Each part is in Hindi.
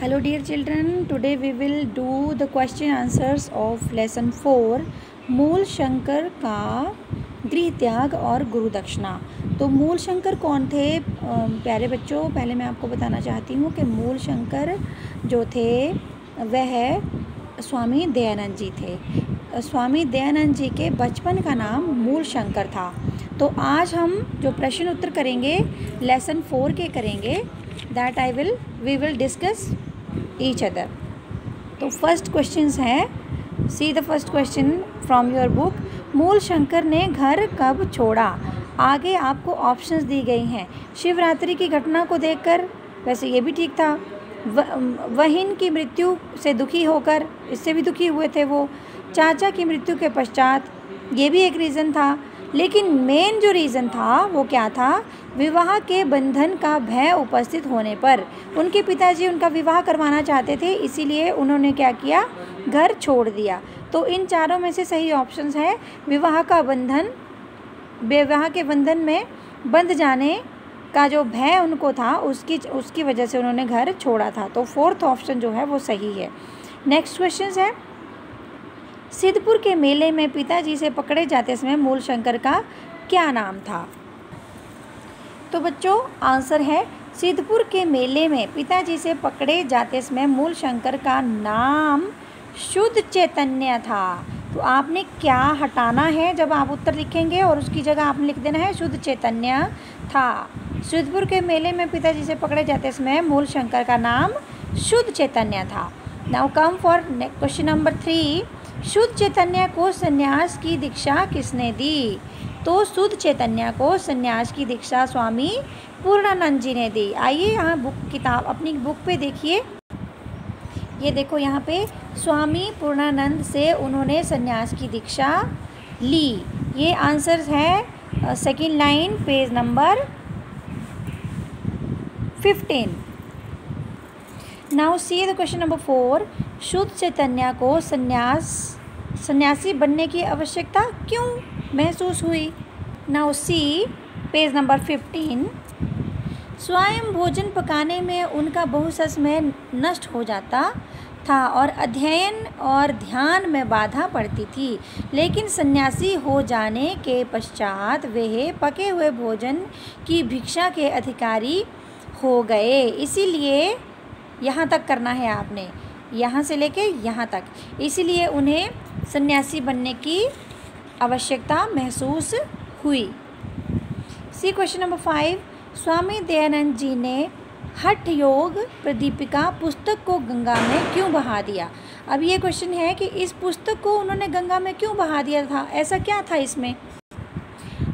Hello dear children, today we will do the question answers of lesson 4 मूल शंकर का गृह त्याग और गुरु दक्षिणा। तो मूल शंकर कौन थे प्यारे बच्चों? पहले मैं आपको बताना चाहती हूँ कि मूल शंकर जो थे वह स्वामी दयानंद जी थे। स्वामी दयानंद जी के बचपन का नाम मूल शंकर था। तो आज हम जो प्रश्न उत्तर करेंगे लेसन 4 के करेंगे, that we will discuss each other. तो फर्स्ट क्वेश्चन है, see the first question from your book. Mool Shankar ने घर कब छोड़ा? आगे आपको ऑप्शंस दी गई हैं। शिवरात्रि की घटना को देखकर, वैसे ये भी ठीक था। बहन की मृत्यु से दुखी होकर, इससे भी दुखी हुए थे वो। चाचा की मृत्यु के पश्चात, ये भी एक रीज़न था। लेकिन मेन जो रीज़न था वो क्या था? विवाह के बंधन का भय उपस्थित होने पर उनके पिताजी उनका विवाह करवाना चाहते थे, इसीलिए उन्होंने क्या किया? घर छोड़ दिया। तो इन चारों में से सही ऑप्शंस है विवाह के बंधन में बंध जाने का जो भय उनको था उसकी वजह से उन्होंने घर छोड़ा था। तो फोर्थ ऑप्शन जो है वो सही है। नेक्स्ट क्वेश्चन है, सिद्धपुर के मेले में पिताजी से पकड़े जाते समय मूल शंकर का क्या नाम था? तो बच्चों आंसर है, सिद्धपुर के मेले में पिताजी से पकड़े जाते समय मूल शंकर का नाम शुद्ध चैतन्य था। तो आपने क्या हटाना है जब आप उत्तर लिखेंगे, और उसकी जगह आपने लिख देना है शुद्ध चैतन्य था। सिद्धपुर के मेले में पिताजी से पकड़े जाते समय मूल शंकर का नाम शुद्ध चैतन्य था। Now come for question number 3। शुद्ध चैतन्य को संन्यास की दीक्षा किसने दी? तो शुद्ध चैतन्य को संन्यास की दीक्षा स्वामी पूर्णानंद जी ने दी। आइए यहाँ अपनी बुक पे देखिए, ये देखो यहाँ पे स्वामी पूर्णानंद से उन्होंने संन्यास की दीक्षा ली। ये आंसर है second line, page number 15। Now see the question number 4। शुद्ध चैतन्य को सन्यासी बनने की आवश्यकता क्यों महसूस हुई? Now see page number 15। स्वयं भोजन पकाने में उनका बहुत सा समय नष्ट हो जाता था और अध्ययन और ध्यान में बाधा पड़ती थी। लेकिन सन्यासी हो जाने के पश्चात वे पके हुए भोजन की भिक्षा के अधिकारी हो गए। इसीलिए यहाँ तक करना है आपने, यहाँ से लेके यहाँ तक। इसीलिए उन्हें सन्यासी बनने की आवश्यकता महसूस हुई। सी क्वेश्चन नंबर 5। स्वामी दयानंद जी ने हठ योग प्रदीपिका पुस्तक को गंगा में क्यों बहा दिया? अब ये क्वेश्चन है कि इस पुस्तक को उन्होंने गंगा में क्यों बहा दिया था, ऐसा क्या था इसमें?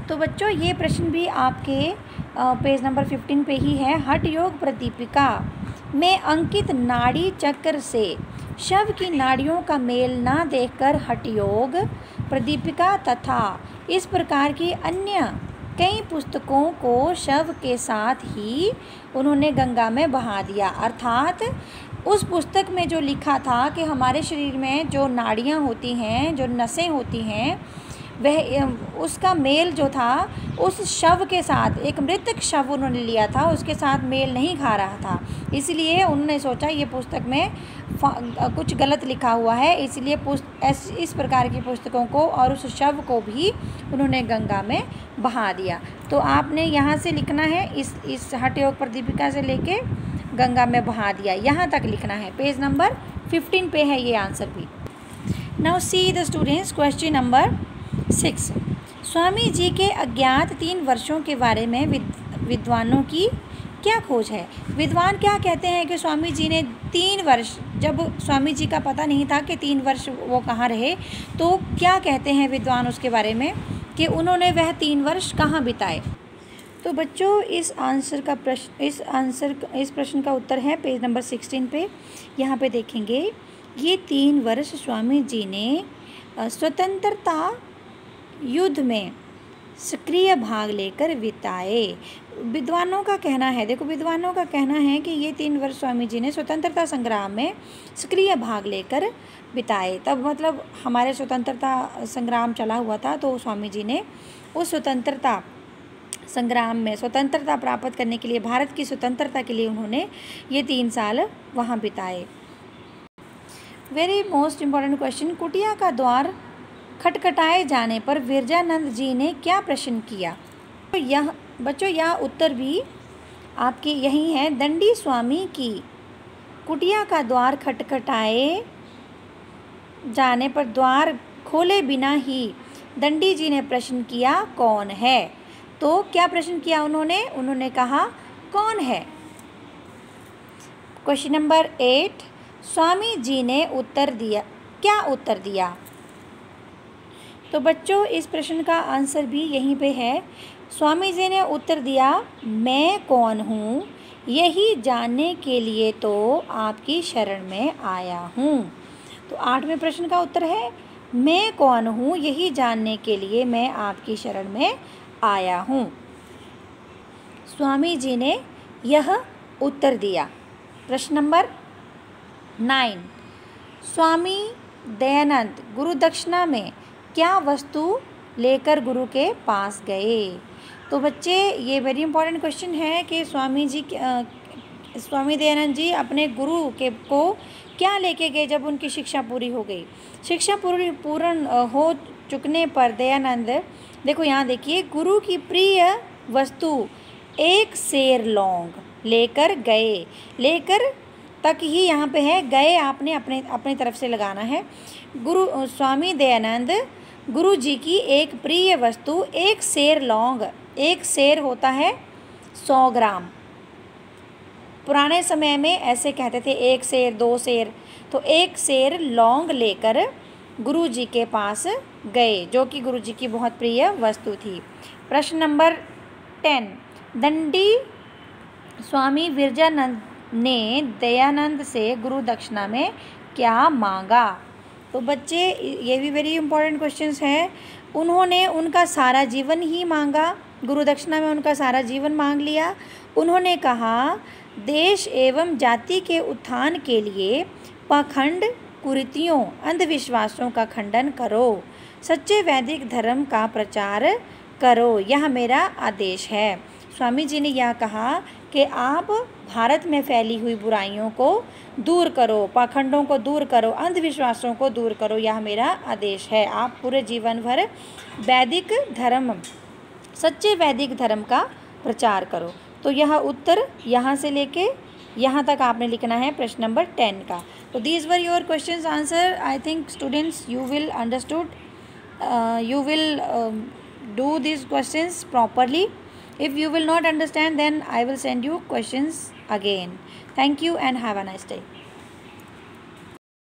तो बच्चों ये प्रश्न भी आपके पेज नंबर 15 पे ही है। हठ योग प्रदीपिका में अंकित नाड़ी चक्र से शव की नाड़ियों का मेल ना देखकर हठ योग प्रदीपिका तथा इस प्रकार की अन्य कई पुस्तकों को शव के साथ ही उन्होंने गंगा में बहा दिया। अर्थात उस पुस्तक में जो लिखा था कि हमारे शरीर में जो नाड़ियाँ होती हैं, जो नसें होती हैं, वह उसका मेल जो था उस शव के साथ, एक मृतक शव उन्होंने लिया था, उसके साथ मेल नहीं खा रहा था। इसलिए उन्होंने सोचा ये पुस्तक में कुछ गलत लिखा हुआ है, इसलिए इस प्रकार की पुस्तकों को और उस शव को भी उन्होंने गंगा में बहा दिया। तो आपने यहाँ से लिखना है, इस हठ योग प्रदीपिका से लेके गंगा में बहा दिया, यहाँ तक लिखना है। पेज नंबर 15 पे है ये आंसर भी। Now see the students question number 6। Swami ji के अज्ञात 3 वर्षों के बारे में विद्वानों की क्या खोज है? विद्वान क्या कहते हैं कि स्वामी जी ने 3 वर्ष, जब स्वामी जी का पता नहीं था कि 3 वर्ष वो कहाँ रहे, तो क्या कहते हैं विद्वान उसके बारे में कि उन्होंने वह 3 वर्ष कहाँ बिताए? तो बच्चों इस प्रश्न का उत्तर है पेज नंबर 16 पे। यहाँ पे देखेंगे, ये 3 वर्ष स्वामी जी ने स्वतंत्रता युद्ध में सक्रिय भाग लेकर बिताए। विद्वानों का कहना है, देखो विद्वानों का कहना है कि ये 3 वर्ष स्वामी जी ने स्वतंत्रता संग्राम में सक्रिय भाग लेकर बिताए। तब मतलब हमारे स्वतंत्रता संग्राम चला हुआ था, तो स्वामी जी ने उस स्वतंत्रता संग्राम में स्वतंत्रता प्राप्त करने के लिए, भारत की स्वतंत्रता के लिए उन्होंने ये 3 साल वहाँ बिताए। वेरी मोस्ट इम्पॉर्टेंट क्वेश्चन, कुटिया का द्वार खटखटाए जाने पर विरजानंद जी ने क्या प्रश्न किया? तो यह बच्चों यह उत्तर भी आपके यही है। दंडी स्वामी की कुटिया का द्वार खटखटाए जाने पर द्वार खोले बिना ही दंडी जी ने प्रश्न किया, कौन है? तो क्या प्रश्न किया उन्होंने कहा, कौन है? क्वेश्चन नंबर 8, स्वामी जी ने उत्तर दिया, क्या उत्तर दिया? तो बच्चों इस प्रश्न का आंसर भी यहीं पे है। स्वामी जी ने उत्तर दिया, मैं कौन हूँ यही जानने के लिए तो आपकी शरण में आया हूँ। तो 8वें प्रश्न का उत्तर है, मैं कौन हूँ यही जानने के लिए मैं आपकी शरण में आया हूँ। स्वामी जी ने यह उत्तर दिया। प्रश्न नंबर 9, स्वामी दयानंद गुरु दक्षिणा में क्या वस्तु लेकर गुरु के पास गए? तो बच्चे ये वेरी इंपॉर्टेंट क्वेश्चन है कि स्वामी दयानंद जी अपने गुरु को क्या लेके गए जब उनकी शिक्षा पूरी हो गई। शिक्षा पूर्ण हो चुकने पर दयानंद, देखो यहाँ देखिए, गुरु की प्रिय वस्तु एक सेर लौंग लेकर गए। लेकर तक ही यहाँ पे है, गए आपने अपने तरफ से लगाना है। स्वामी दयानंद गुरु जी की एक प्रिय वस्तु एक सेर लौंग, एक सेर होता है 100 ग्राम। पुराने समय में ऐसे कहते थे, 1 सेर 2 सेर, तो 1 सेर लौंग लेकर गुरु जी के पास गए, जो कि गुरु जी की बहुत प्रिय वस्तु थी। प्रश्न नंबर 10, दंडी स्वामी विरजानंद ने दयानंद से गुरु दक्षिणा में क्या मांगा? तो बच्चे ये भी वेरी इंपॉर्टेंट क्वेश्चंस हैं। उन्होंने उनका सारा जीवन ही मांगा, गुरु दक्षिणा में उनका सारा जीवन मांग लिया। उन्होंने कहा, देश एवं जाति के उत्थान के लिए पाखंड कुरीतियों अंधविश्वासों का खंडन करो, सच्चे वैदिक धर्म का प्रचार करो, यह मेरा आदेश है। स्वामी जी ने यह कहा कि आप भारत में फैली हुई बुराइयों को दूर करो, पाखंडों को दूर करो, अंधविश्वासों को दूर करो, यह मेरा आदेश है। आप पूरे जीवन भर वैदिक धर्म, सच्चे वैदिक धर्म का प्रचार करो। तो यह उत्तर यहाँ से लेके यहाँ तक आपने लिखना है प्रश्न नंबर 10 का। तो these were your questions answer. I think students you will understood, you will do these questions properly. If you will not understand, then I will send you questions again. Thank you and have a nice day.